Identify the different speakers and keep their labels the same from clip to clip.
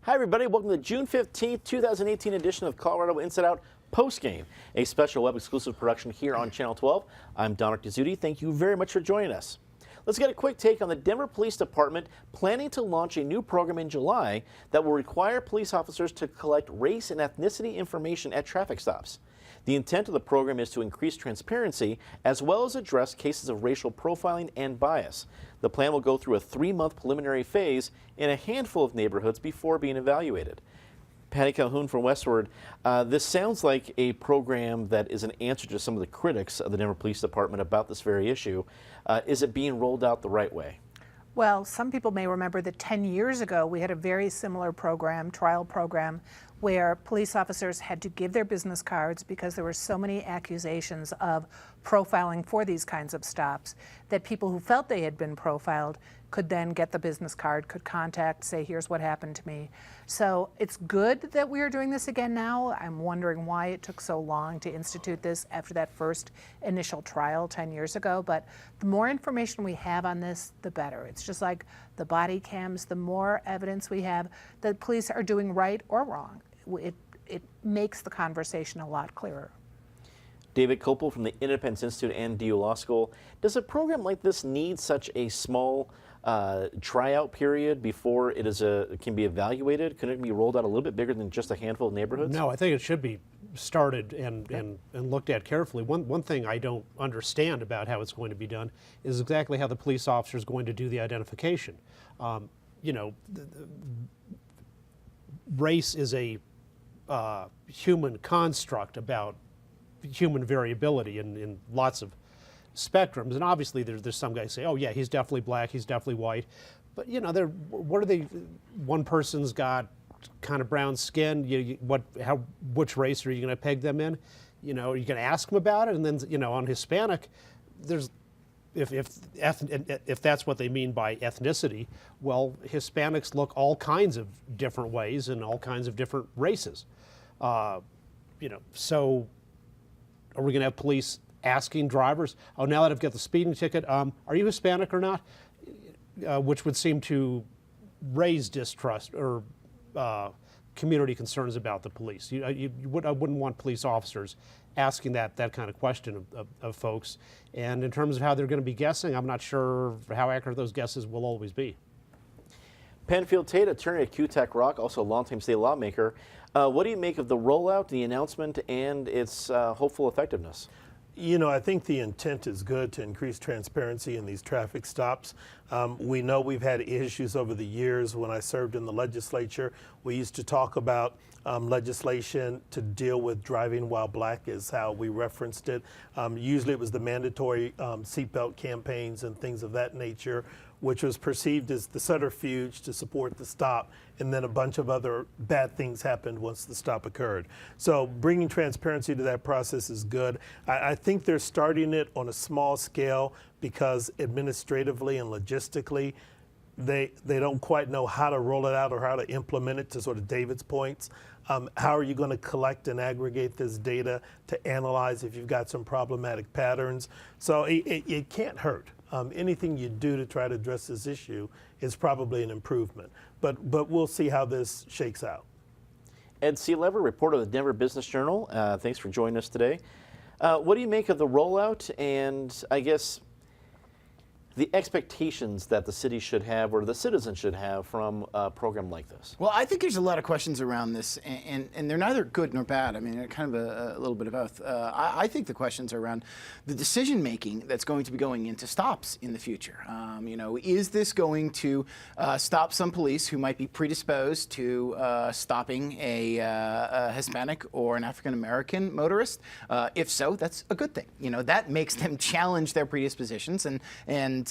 Speaker 1: Hi, everybody. Welcome to the June 15th, 2018 edition of Colorado Inside Out Postgame, a special web exclusive production here on Channel 12. I'm Dominic Dezzutti. Thank you very much for joining us. Let's get a quick take on the Denver Police Department planning to launch a new program in July that will require police officers to collect race and ethnicity information at traffic stops. The intent of the program is to increase transparency as well as address cases of racial profiling and bias. The plan will go through a 3-month preliminary phase in a handful of neighborhoods before being evaluated. Patty Calhoun from Westward, this sounds like a program that is an answer to some of the critics of the Denver Police Department about this very issue. Is it being rolled out the right way?
Speaker 2: Well, some people may remember that 10 years ago we had a very similar program, trial program, where police officers had to give their business cards because there were so many accusations of profiling for these kinds of stops that people who felt they had been profiled could then get the business card, could contact, say, here's what happened to me. So it's good that we are doing this again now. I'm wondering why it took so long to institute this after that first initial trial 10 years ago. But the more information we have on this, the better. It's just like the body cams, the more evidence we have that police are doing right or wrong. It makes the conversation a lot clearer.
Speaker 1: David Kopel from the Independence Institute and DU Law School. Does a program like this need such a small tryout period before it can be evaluated? Can it be rolled out a little bit bigger than just a handful of neighborhoods?
Speaker 3: No, I think it should be started and looked at carefully. One thing I don't understand about how it's going to be done is exactly how the police officer is going to do the identification. Race is a human construct about human variability in lots of spectrums, and obviously there's some guys say, oh yeah, he's definitely black, he's definitely white, but what are they? One person's got kind of brown skin. Which race are you going to peg them in? Are you going to ask them about it? And then on Hispanic, there's if that's what they mean by ethnicity, well, Hispanics look all kinds of different ways in all kinds of different races. So are we going to have police asking drivers, oh, now that I've got the speeding ticket, are you Hispanic or not? Which would seem to raise distrust or community concerns about the police. I wouldn't want police officers asking that kind of question of folks. And in terms of how they're going to be guessing, I'm not sure how accurate those guesses will always be.
Speaker 1: Penfield Tate, attorney at QTech Rock, also a longtime state lawmaker. What do you make of the rollout, the announcement, and its hopeful effectiveness?
Speaker 4: I think the intent is good to increase transparency in these traffic stops. We know we've had issues over the years. When I served in the legislature, we used to talk about legislation to deal with driving while black is how we referenced it. Usually it was the mandatory seatbelt campaigns and things of that nature, which was perceived as the subterfuge to support the stop, and then a bunch of other bad things happened once the stop occurred. So bringing transparency to that process is good. I think they're starting it on a small scale because administratively and logistically, they don't quite know how to roll it out or how to implement it, to sort of David's points. How are you going to collect and aggregate this data to analyze if you've got some problematic patterns? So it can't hurt. Anything you do to try to address this issue is probably an improvement. But we'll see how this shakes out.
Speaker 1: Ed Seelever, reporter of the Denver Business Journal. Thanks for joining us today. What do you make of the rollout and, I guess, the expectations that the city should have or the citizens should have from a program like this?
Speaker 5: Well, I think there's a lot of questions around this, and they're neither good nor bad. I mean, they're kind of a little bit of both. I think the questions are around the decision-making that's going to be going into stops in the future. Is this going to stop some police who might be predisposed to stopping a Hispanic or an African-American motorist? If so, that's a good thing. That makes them challenge their predispositions and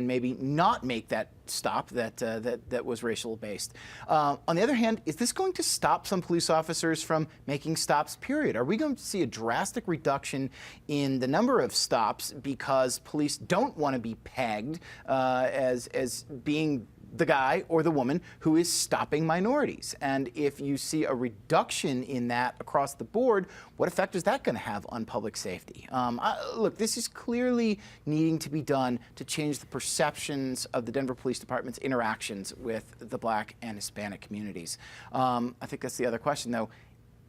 Speaker 5: maybe not make that stop that was racial based. On the other hand, is this going to stop some police officers from making stops, period? Are we going to see a drastic reduction in the number of stops because police don't want to be pegged as being the guy or the woman who is stopping minorities. And if you see a reduction in that across the board, what effect is that going to have on public safety? Look, this is clearly needing to be done to change the perceptions of the Denver Police Department's interactions with the Black and Hispanic communities. I think that's the other question, though.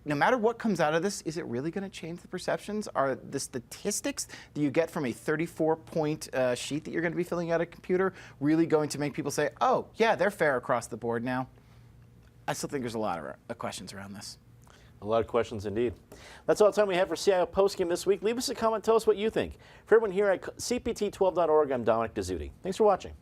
Speaker 5: No matter what comes out of this, is it really going to change the perceptions? Are the statistics that you get from a 34-point sheet that you're going to be filling out a computer really going to make people say, oh, yeah, they're fair across the board now? I still think there's a lot of questions around this.
Speaker 1: A lot of questions indeed. That's all the time we have for CIO Postgame this week. Leave us a comment. Tell us what you think. For everyone here at CPT12.org, I'm Dominic Dezzutti. Thanks for watching.